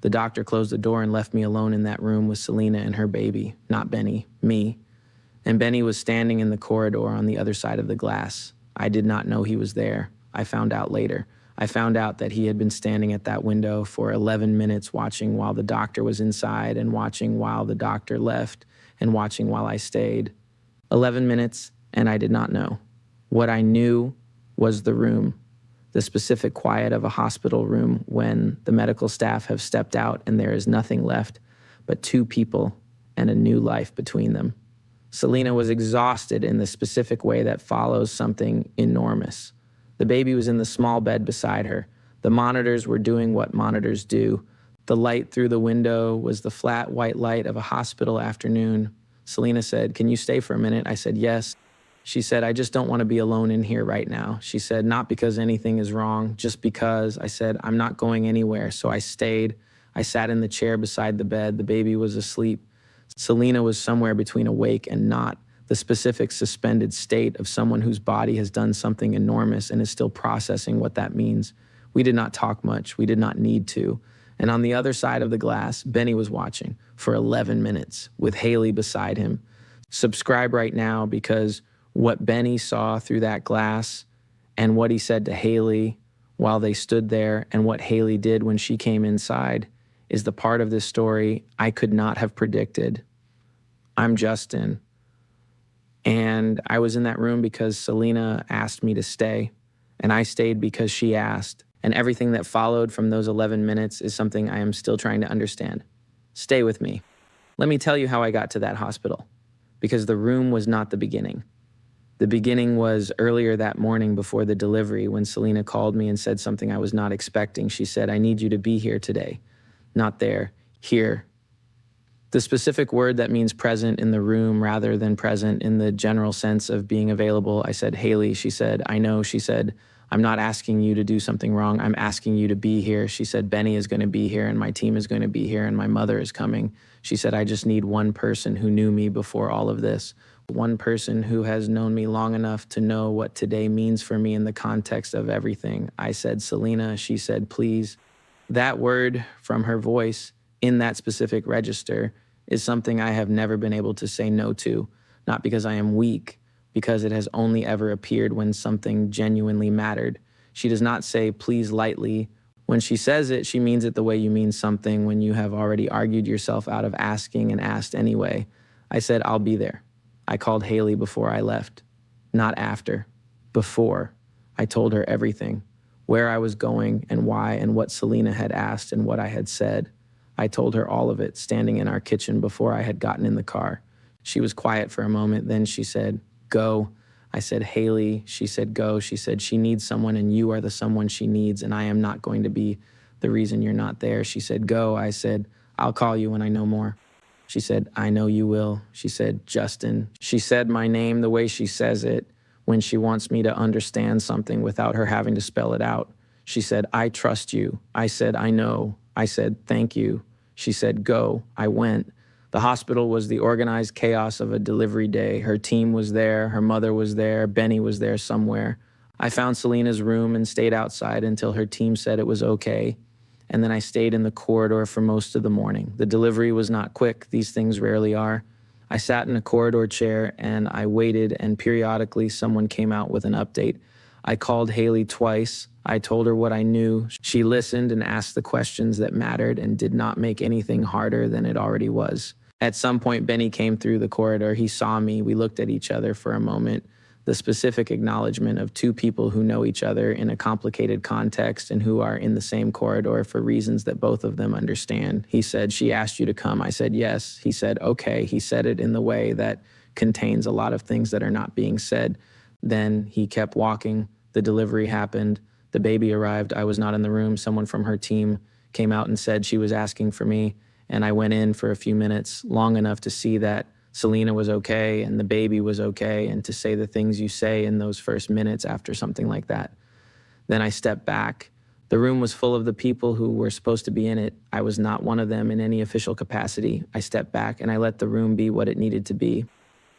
The doctor closed the door and left me alone in that room with Selena and her baby, not Benny, me. And Benny was standing in the corridor on the other side of the glass. I did not know he was there. I found out later. I found out that he had been standing at that window for 11 minutes watching while the doctor was inside and watching while the doctor left and watching while I stayed. 11 minutes, and I did not know. What I knew was the room, the specific quiet of a hospital room when the medical staff have stepped out and there is nothing left but two people and a new life between them. Selena was exhausted in the specific way that follows something enormous. The baby was in the small bed beside her. The monitors were doing what monitors do. The light through the window was the flat white light of a hospital afternoon. Selena said, "Can you stay for a minute?" I said, "Yes." She said, "I just don't want to be alone in here right now." She said, "Not because anything is wrong, just because." I said, "I'm not going anywhere." So I stayed. I sat in the chair beside the bed. The baby was asleep. Selena was somewhere between awake and not, the specific suspended state of someone whose body has done something enormous and is still processing what that means. We did not talk much. We did not need to. And on the other side of the glass, Benny was watching for 11 minutes with Hailey beside him. Subscribe right now, because what Benny saw through that glass and what he said to Hailey while they stood there and what Hailey did when she came inside is the part of this story I could not have predicted. I'm Justin, and I was in that room because Selena asked me to stay, and I stayed because she asked, and everything that followed from those 11 minutes is something I am still trying to understand. Stay with me. Let me tell you how I got to that hospital, because the room was not the beginning. The beginning was earlier that morning before the delivery when Selena called me and said something I was not expecting. She said, "I need you to be here today." Not there, here. The specific word that means present in the room rather than present in the general sense of being available. I said, "Hailey." She said, "I know." She said, "I'm not asking you to do something wrong. I'm asking you to be here." She said, "Benny is going to be here and my team is going to be here and my mother is coming." She said, "I just need one person who knew me before all of this. One person who has known me long enough to know what today means for me in the context of everything." I said, "Selena." She said, "Please." That word from her voice in that specific register is something I have never been able to say no to, not because I am weak, because it has only ever appeared when something genuinely mattered. She does not say please lightly. When she says it, she means it the way you mean something when you have already argued yourself out of asking and asked anyway. I said, "I'll be there." I called Hailey before I left, not after, before. I told her everything. Where I was going and why and what Selena had asked and what I had said. I told her all of it standing in our kitchen before I had gotten in the car. She was quiet for a moment. Then she said, "Go." I said, "Hailey." She said, "Go." She said, "She needs someone and you are the someone she needs and I am not going to be the reason you're not there." She said, "Go." I said, "I'll call you when I know more." She said, "I know you will." She said, "Justin." She said my name the way she says it when she wants me to understand something without her having to spell it out. She said, "I trust you." I said, "I know." I said, "Thank you." She said, "Go." I went. The hospital was the organized chaos of a delivery day. Her team was there. Her mother was there. Benny was there somewhere. I found Selena's room and stayed outside until her team said it was okay. And then I stayed in the corridor for most of the morning. The delivery was not quick. These things rarely are. I sat in a corridor chair and I waited, and periodically someone came out with an update. I called Hailey twice. I told her what I knew. She listened and asked the questions that mattered and did not make anything harder than it already was. At some point, Benny came through the corridor. He saw me. We looked at each other for a moment. The specific acknowledgement of two people who know each other in a complicated context and who are in the same corridor for reasons that both of them understand. He said, "She asked you to come." I said, "Yes." He said, "Okay." He said it in the way that contains a lot of things that are not being said. Then he kept walking. The delivery happened. The baby arrived. I was not in the room. Someone from her team came out and said she was asking for me. And I went in for a few minutes, long enough to see that Selena was okay and the baby was okay, and to say the things you say in those first minutes after something like that. Then I stepped back. The room was full of the people who were supposed to be in it. I was not one of them in any official capacity. I stepped back and I let the room be what it needed to be.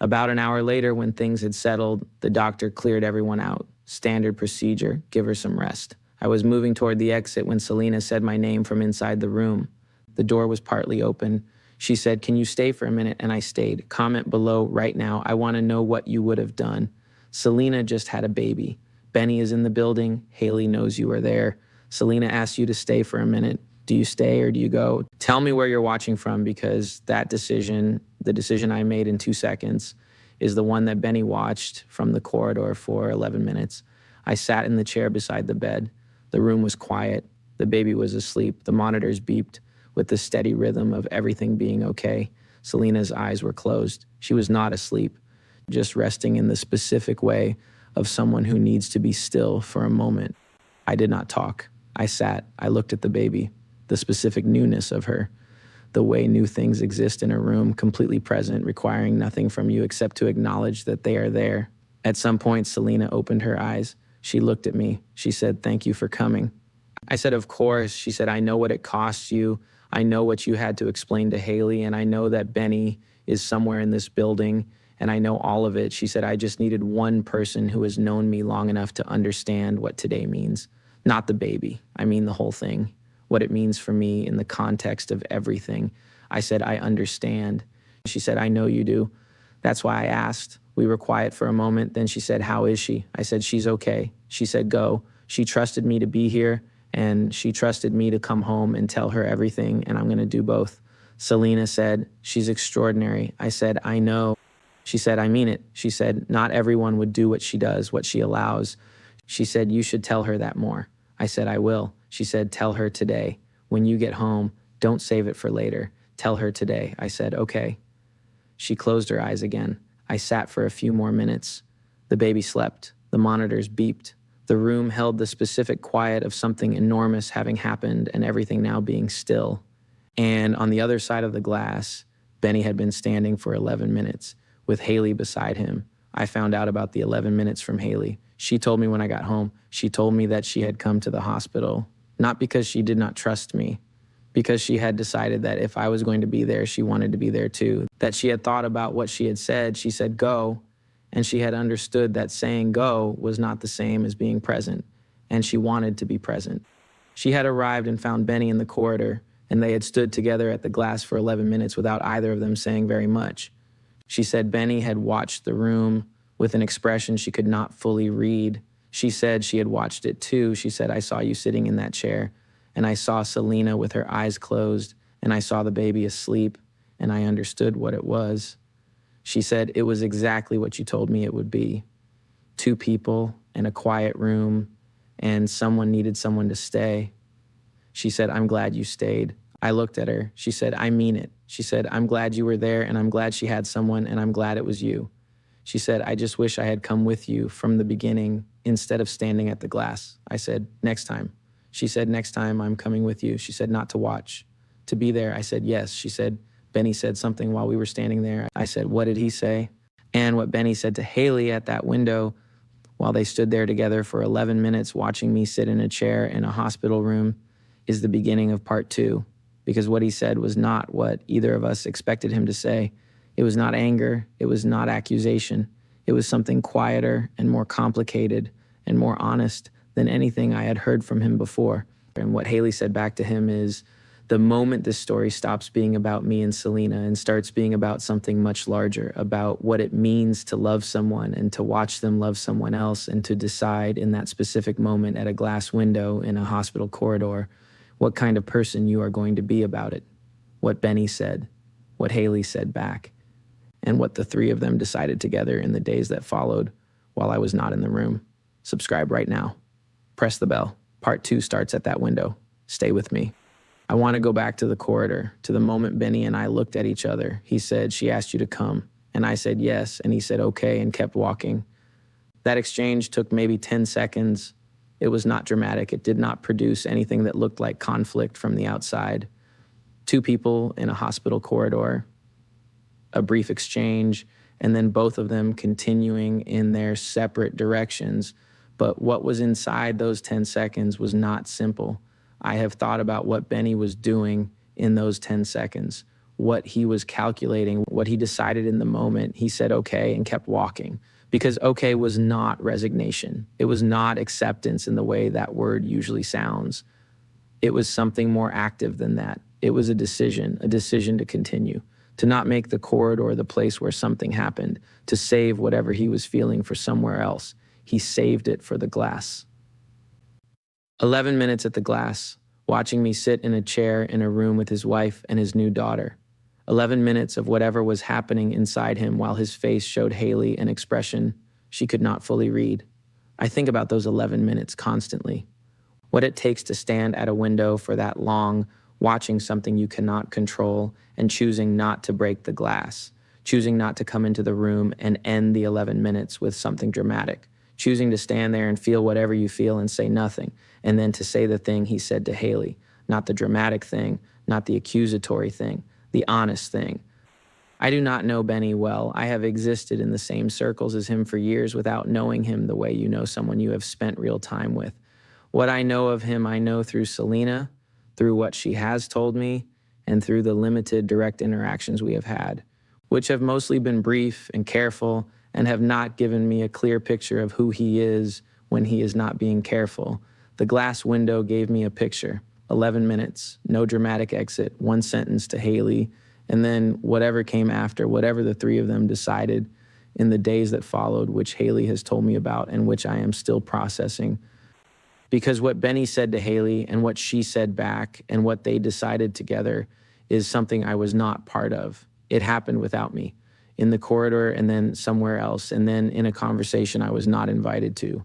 About an hour later, when things had settled, the doctor cleared everyone out. Standard procedure, give her some rest. I was moving toward the exit when Selena said my name from inside the room. The door was partly open. She said, "Can you stay for a minute?" And I stayed. Comment below right now. I want to know what you would have done. Selena just had a baby. Benny is in the building. Hailey knows you are there. Selena asked you to stay for a minute. Do you stay or do you go? Tell me where you're watching from, because that decision, the decision I made in 2 seconds, is the one that Benny watched from the corridor for 11 minutes. I sat in the chair beside the bed. The room was quiet. The baby was asleep. The monitors beeped with the steady rhythm of everything being okay. Selena's eyes were closed. She was not asleep, just resting in the specific way of someone who needs to be still for a moment. I did not talk. I sat. I looked at the baby, the specific newness of her, the way new things exist in a room, completely present, requiring nothing from you except to acknowledge that they are there. At some point, Selena opened her eyes. She looked at me. She said, "Thank you for coming." I said, "Of course." She said, "I know what it costs you. I know what you had to explain to Hailey, and I know that Benny is somewhere in this building, and I know all of it." She said, "I just needed one person who has known me long enough to understand what today means. Not the baby. I mean the whole thing. What it means for me in the context of everything." I said, "I understand." She said, "I know you do. That's why I asked." We were quiet for a moment. Then she said, "How is she?" I said, "She's okay." She said, "Go." She trusted me to be here, and she trusted me to come home and tell her everything, and I'm going to do both. Selena said, "She's extraordinary." I said, "I know." She said, "I mean it." She said, "Not everyone would do what she does, what she allows." She said, "You should tell her that more." I said, "I will." She said, "Tell her today. When you get home, don't save it for later. Tell her today." I said, "Okay." She closed her eyes again. I sat for a few more minutes. The baby slept. The monitors beeped. The room held the specific quiet of something enormous having happened and everything now being still. And on the other side of the glass, Benny had been standing for 11 minutes with Hailey beside him. I found out about the 11 minutes from Hailey. She told me when I got home. She told me that she had come to the hospital, not because she did not trust me, because she had decided that if I was going to be there, she wanted to be there too. That she had thought about what she had said. She said, "Go." And she had understood that saying go was not the same as being present. And she wanted to be present. She had arrived and found Benny in the corridor, and they had stood together at the glass for 11 minutes without either of them saying very much. She said Benny had watched the room with an expression she could not fully read. She said she had watched it too. She said, "I saw you sitting in that chair, and I saw Selena with her eyes closed, and I saw the baby asleep, and I understood what it was." She said, "It was exactly what you told me it would be. 2 people in a quiet room, and someone needed someone to stay." She said, "I'm glad you stayed." I looked at her. She said, "I mean it." She said, "I'm glad you were there, and I'm glad she had someone, and I'm glad it was you." She said, "I just wish I had come with you from the beginning instead of standing at the glass." I said, "Next time." She said, "Next time I'm coming with you." She said, "Not to watch, to be there." I said, "Yes." She said, "Benny said something while we were standing there." I said, "What did he say?" And what Benny said to Hailey at that window while they stood there together for 11 minutes watching me sit in a chair in a hospital room is the beginning of part 2. Because what he said was not what either of us expected him to say. It was not anger. It was not accusation. It was something quieter and more complicated and more honest than anything I had heard from him before. And what Hailey said back to him is, the moment this story stops being about me and Selena and starts being about something much larger, about what it means to love someone and to watch them love someone else and to decide in that specific moment at a glass window in a hospital corridor what kind of person you are going to be about it. What Benny said, what Hailey said back, and what the 3 of them decided together in the days that followed while I was not in the room. Subscribe right now. Press the bell. Part 2 starts at that window. Stay with me. I want to go back to the corridor, to the moment Benny and I looked at each other. He said, "She asked you to come." And I said, "Yes." And he said, "Okay," and kept walking. That exchange took maybe 10 seconds. It was not dramatic. It did not produce anything that looked like conflict from the outside. 2 people in a hospital corridor, a brief exchange, and then both of them continuing in their separate directions. But what was inside those 10 seconds was not simple. I have thought about what Benny was doing in those 10 seconds, what he was calculating, what he decided in the moment. He said okay and kept walking, because okay was not resignation. It was not acceptance in the way that word usually sounds. It was something more active than that. It was a decision to continue, to not make the corridor the place where something happened, to save whatever he was feeling for somewhere else. He saved it for the glass. 11 minutes at the glass, watching me sit in a chair in a room with his wife and his new daughter. 11 minutes of whatever was happening inside him while his face showed Hailey an expression she could not fully read. I think about those 11 minutes constantly. What it takes to stand at a window for that long, watching something you cannot control and choosing not to break the glass, choosing not to come into the room and end the 11 minutes with something dramatic, choosing to stand there and feel whatever you feel and say nothing, and then to say the thing he said to Hailey, not the dramatic thing, not the accusatory thing, the honest thing. I do not know Benny well. I have existed in the same circles as him for years without knowing him the way you know someone you have spent real time with. What I know of him, I know through Selena, through what she has told me, and through the limited direct interactions we have had, which have mostly been brief and careful and have not given me a clear picture of who he is when he is not being careful. The glass window gave me a picture. 11 minutes, no dramatic exit, one sentence to Hailey, and then whatever came after, whatever the three of them decided in the days that followed, which Hailey has told me about and which I am still processing. Because what Benny said to Hailey and what she said back and what they decided together is something I was not part of. It happened without me, in the corridor and then somewhere else, and then in a conversation I was not invited to.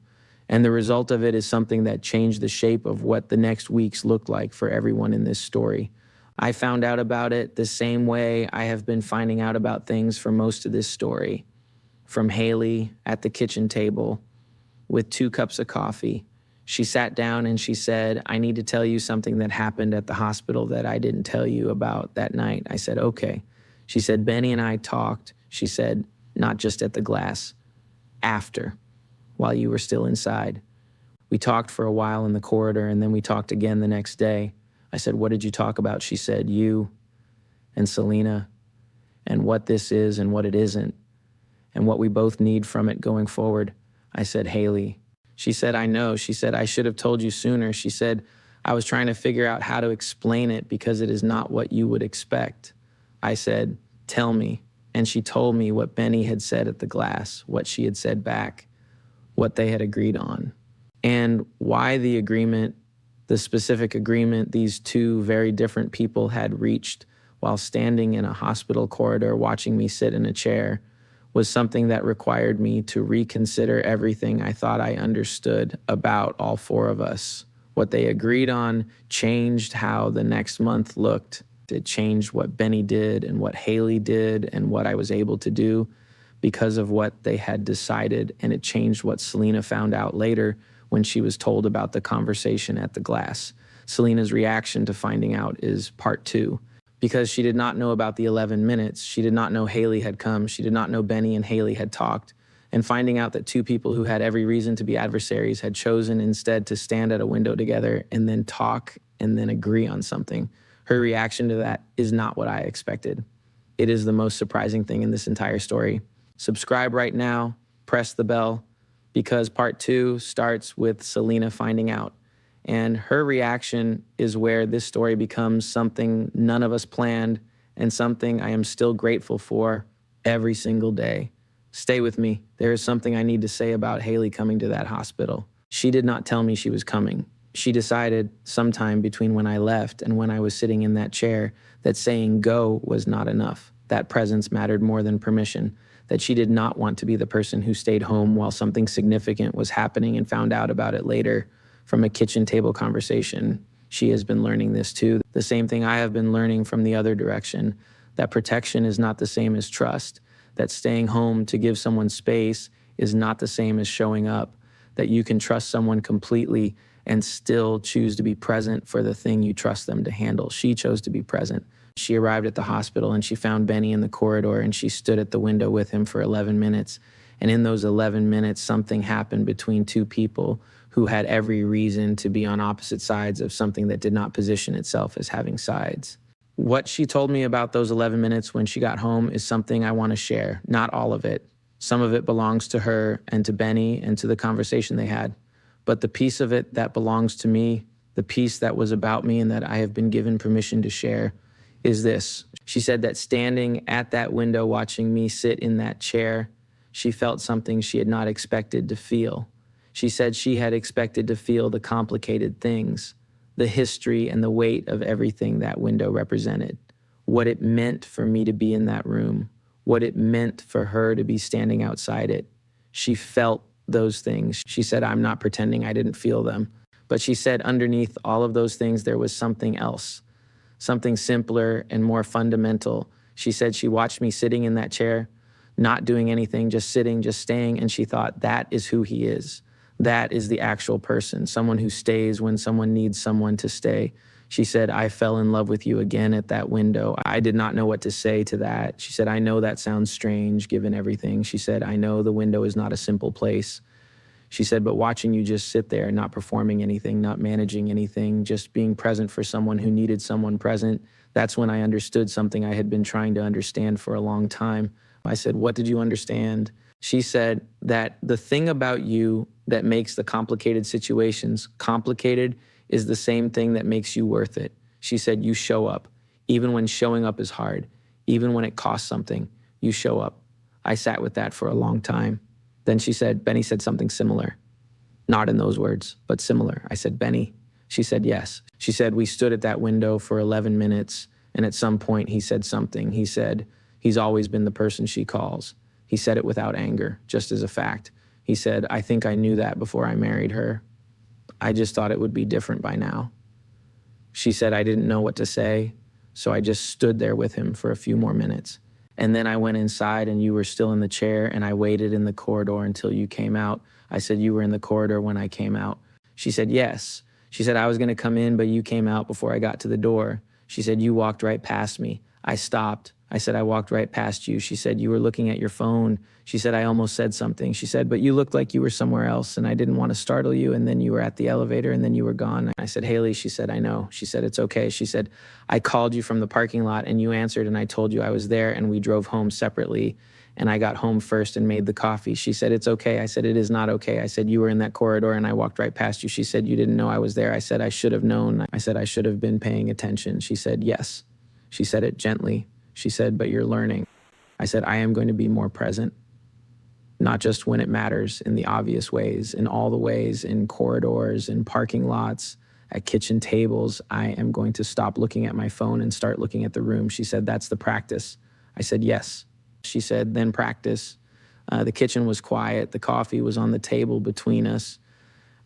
And the result of it is something that changed the shape of what the next weeks looked like for everyone in this story. I found out about it the same way I have been finding out about things for most of this story. From Hailey at the kitchen table with 2 cups of coffee. She sat down and she said, I need to tell you something that happened at the hospital that I didn't tell you about that night. I said, okay. She said, Benny and I talked. She said, not just at the glass, after, while you were still inside. We talked for a while in the corridor and then we talked again the next day. I said, what did you talk about? She said, you and Selena and what this is and what it isn't and what we both need from it going forward. I said, Hailey. She said, I know. She said, I should have told you sooner. She said, I was trying to figure out how to explain it because it is not what you would expect. I said, tell me. And she told me what Benny had said at the glass, what she had said back, what they had agreed on, and why the agreement, the specific agreement these 2 very different people had reached while standing in a hospital corridor watching me sit in a chair was something that required me to reconsider everything I thought I understood about all 4 of us. What they agreed on changed how the next month looked. It changed what Benny did and what Hailey did and what I was able to do because of what they had decided, and it changed what Selena found out later when she was told about the conversation at the glass. Selena's reaction to finding out is part 2. Because she did not know about the 11 minutes, she did not know Hailey had come, she did not know Benny and Hailey had talked, and finding out that 2 people who had every reason to be adversaries had chosen instead to stand at a window together and then talk and then agree on something. Her reaction to that is not what I expected. It is the most surprising thing in this entire story. Subscribe right now, press the bell, because part 2 starts with Selena finding out. And her reaction is where this story becomes something none of us planned and something I am still grateful for every single day. Stay with me. There is something I need to say about Hailey coming to that hospital. She did not tell me she was coming. She decided sometime between when I left and when I was sitting in that chair that saying go was not enough. That presence mattered more than permission. That she did not want to be the person who stayed home while something significant was happening and found out about it later. From a kitchen table conversation, she has been learning this too. The same thing I have been learning from the other direction, that protection is not the same as trust, that staying home to give someone space is not the same as showing up, that you can trust someone completely and still choose to be present for the thing you trust them to handle. She chose to be present. She arrived at the hospital and she found Benny in the corridor and she stood at the window with him for 11 minutes. And in those 11 minutes, something happened between 2 people who had every reason to be on opposite sides of something that did not position itself as having sides. What she told me about those 11 minutes when she got home is something I want to share. Not all of it. Some of it belongs to her and to Benny and to the conversation they had. But the piece of it that belongs to me, the piece that was about me and that I have been given permission to share is this. She said that standing at that window watching me sit in that chair, she felt something she had not expected to feel. She said she had expected to feel the complicated things, the history and the weight of everything that window represented, what it meant for me to be in that room, what it meant for her to be standing outside it. She felt those things. She said, I'm not pretending I didn't feel them. But she said underneath all of those things, there was something else, something simpler and more fundamental. She said she watched me sitting in that chair, not doing anything, just sitting, just staying, and she thought, that is who he is. That is the actual person, someone who stays when someone needs someone to stay. She said, I fell in love with you again at that window. I did not know what to say to that. She said, I know that sounds strange given everything. She said, I know the window is not a simple place. She said, but watching you just sit there, not performing anything, not managing anything, just being present for someone who needed someone present, that's when I understood something I had been trying to understand for a long time. I said, what did you understand? She said that the thing about you that makes the complicated situations complicated is the same thing that makes you worth it. She said, you show up, even when showing up is hard, even when it costs something, you show up. I sat with that for a long time. Then she said, Benny said something similar. Not in those words, but similar. I said, Benny? She said, yes. She said, we stood at that window for 11 minutes, and at some point he said something. He said, he's always been the person she calls. He said it without anger, just as a fact. He said, I think I knew that before I married her. I just thought it would be different by now. She said, I didn't know what to say, so I just stood there with him for a few more minutes. And then I went inside and you were still in the chair and I waited in the corridor until you came out. I said, you were in the corridor when I came out. She said, yes. She said, I was gonna come in, but you came out before I got to the door. She said, you walked right past me. I stopped. I said, I walked right past you. She said, you were looking at your phone. She said, I almost said something. She said, but you looked like you were somewhere else and I didn't want to startle you. And then you were at the elevator and then you were gone. I said, Hailey, she said, I know. She said, it's okay. She said, I called you from the parking lot and you answered and I told you I was there and we drove home separately and I got home first and made the coffee. She said, it's okay. I said, it is not okay. I said, you were in that corridor and I walked right past you. She said, you didn't know I was there. I said, I should have known. I said, I should have been paying attention. She said, yes. She said it gently. She said, but you're learning. I said, I am going to be more present, not just when it matters, in the obvious ways, in all the ways, in corridors, in parking lots, at kitchen tables. I am going to stop looking at my phone and start looking at the room. She said, that's the practice. I said, yes. She said, then practice. The kitchen was quiet. The coffee was on the table between us.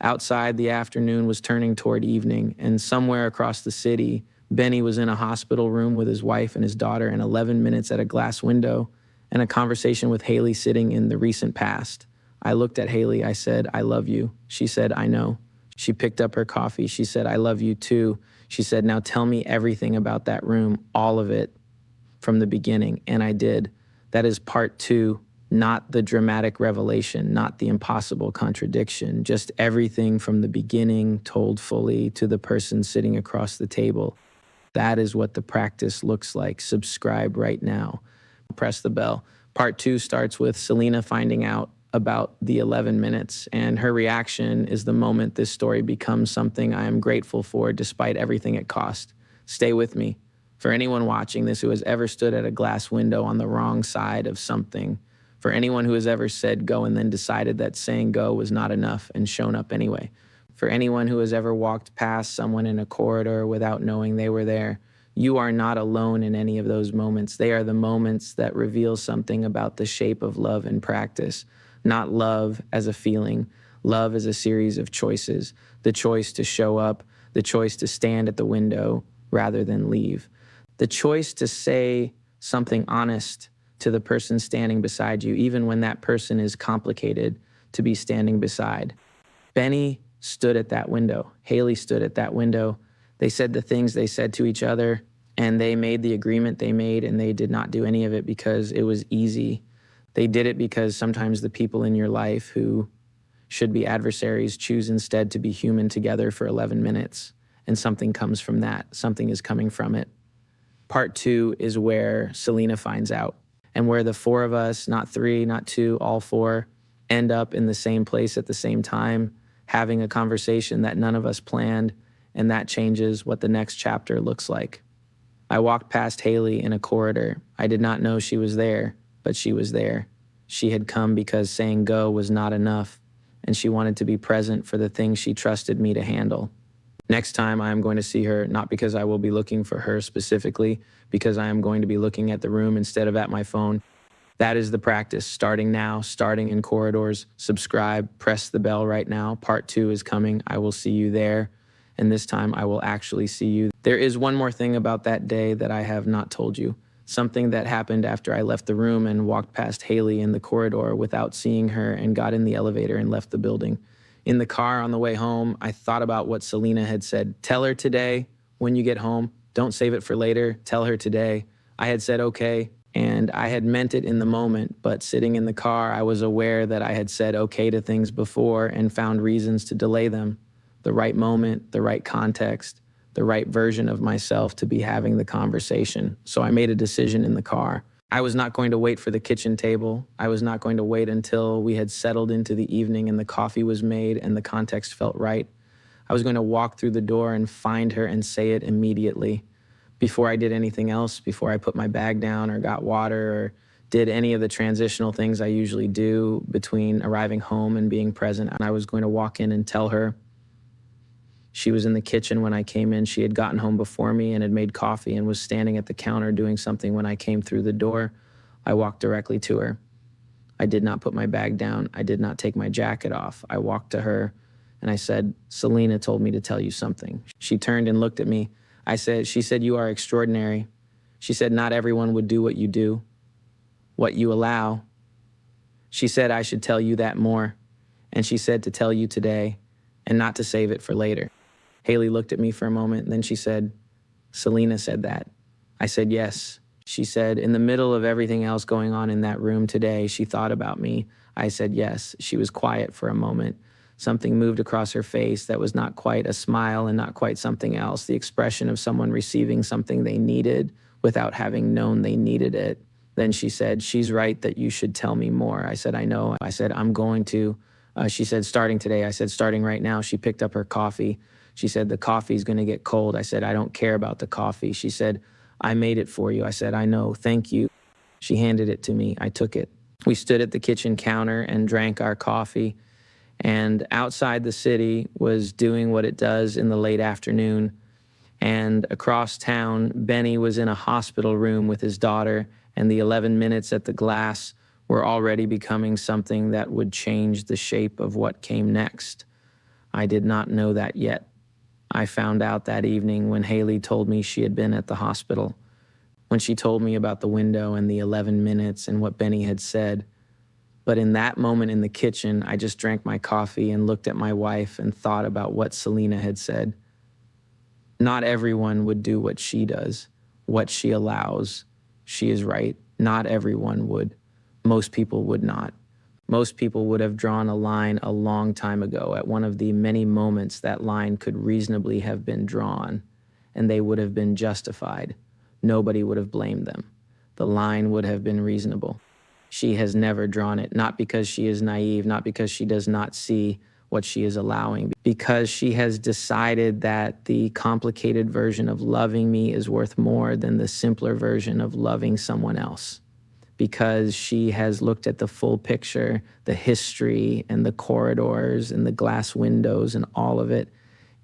Outside, the afternoon was turning toward evening, and somewhere across the city, Benny was in a hospital room with his wife and his daughter and 11 minutes at a glass window and a conversation with Hailey sitting in the recent past. I looked at Hailey. I said, I love you. She said, I know. She picked up her coffee. She said, I love you too. She said, now tell me everything about that room, all of it from the beginning. And I did. That is part 2, not the dramatic revelation, not the impossible contradiction, just everything from the beginning told fully to the person sitting across the table. That is what the practice looks like. Subscribe right now. Press the bell. Part 2 starts with Selena finding out about the 11 minutes, and her reaction is the moment this story becomes something I am grateful for despite everything it cost. Stay with me. For anyone watching this who has ever stood at a glass window on the wrong side of something, for anyone who has ever said go and then decided that saying go was not enough and shown up anyway, for anyone who has ever walked past someone in a corridor without knowing they were there, you are not alone in any of those moments. They are the moments that reveal something about the shape of love in practice. Not love as a feeling, love as a series of choices. The choice to show up, the choice to stand at the window rather than leave. The choice to say something honest to the person standing beside you, even when that person is complicated to be standing beside. Benny stood at that window. Hailey stood at that window. They said the things they said to each other, and they made the agreement they made, and they did not do any of it because it was easy. They did it because sometimes the people in your life who should be adversaries choose instead to be human together for 11 minutes, and something comes from that. Something is coming from it. Part 2 is where Selena finds out, and where the 4 of us, not 3, not 2, all 4, end up in the same place at the same time, having a conversation that none of us planned, and that changes what the next chapter looks like. I walked past Hailey in a corridor. I did not know she was there, but she was there. She had come because saying go was not enough, and she wanted to be present for the things she trusted me to handle. Next time I am going to see her, not because I will be looking for her specifically, because I am going to be looking at the room instead of at my phone. That is the practice, starting now, starting in corridors. Subscribe, press the bell right now. Part 2 is coming. I will see you there, and this time I will actually see you. There is one more thing about that day that I have not told you. Something that happened after I left the room and walked past Hailey in the corridor without seeing her and got in the elevator and left the building. In the car on the way home, I thought about what Selena had said. Tell her today when you get home. Don't save it for later. Tell her today. I had said okay, and I had meant it in the moment, but sitting in the car, I was aware that I had said okay to things before and found reasons to delay them. The right moment, the right context, the right version of myself to be having the conversation. So I made a decision in the car. I was not going to wait for the kitchen table. I was not going to wait until we had settled into the evening and the coffee was made and the context felt right. I was going to walk through the door and find her and say it immediately. Before I did anything else, before I put my bag down or got water or did any of the transitional things I usually do between arriving home and being present, and I was going to walk in and tell her. She was in the kitchen when I came in. She had gotten home before me and had made coffee and was standing at the counter doing something when I came through the door. I walked directly to her. I did not put my bag down. I did not take my jacket off. I walked to her and I said, Selena told me to tell you something. She turned and looked at me. She said, you are extraordinary. She said, not everyone would do what you do, what you allow. She said, I should tell you that more. And she said to tell you today and not to save it for later. Hailey looked at me for a moment, and then she said, Selena said that. I said, yes. She said, in the middle of everything else going on in that room today, she thought about me. I said, yes. She was quiet for a moment. Something moved across her face that was not quite a smile and not quite something else, the expression of someone receiving something they needed without having known they needed it. Then she said, she's right that you should tell me more. I said, I know. I said, I'm going to. She said, starting today. I said, starting right now. She picked up her coffee. She said, the coffee's going to get cold. I said, I don't care about the coffee. She said, I made it for you. I said, I know. Thank you. She handed it to me. I took it. We stood at the kitchen counter and drank our coffee. And outside the city was doing what it does in the late afternoon. And across town, Benny was in a hospital room with his daughter, and the 11 minutes at the glass were already becoming something that would change the shape of what came next. I did not know that yet. I found out that evening when Hailey told me she had been at the hospital, when she told me about the window and the 11 minutes and what Benny had said. But in that moment in the kitchen, I just drank my coffee and looked at my wife and thought about what Selena had said. Not everyone would do what she does, what she allows. She is right. Not everyone would. Most people would not. Most people would have drawn a line a long time ago at one of the many moments that line could reasonably have been drawn, and they would have been justified. Nobody would have blamed them. The line would have been reasonable. She has never drawn it, not because she is naive, not because she does not see what she is allowing, because she has decided that the complicated version of loving me is worth more than the simpler version of loving someone else. Because she has looked at the full picture, the history and the corridors and the glass windows and all of it,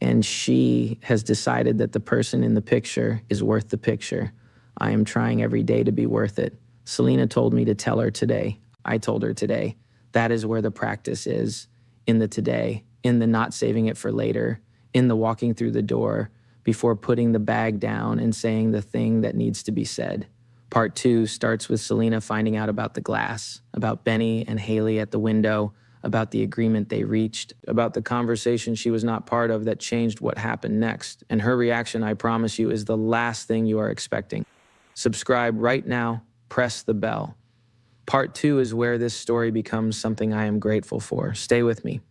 and she has decided that the person in the picture is worth the picture. I am trying every day to be worth it. Selena told me to tell her today. I told her today. That is where the practice is, in the today, in the not saving it for later, in the walking through the door before putting the bag down and saying the thing that needs to be said. Part 2 starts with Selena finding out about the glass, about Benny and Hailey at the window, about the agreement they reached, about the conversation she was not part of that changed what happened next. And her reaction, I promise you, is the last thing you are expecting. Subscribe right now, press the bell. Part 2 is where this story becomes something I am grateful for. Stay with me.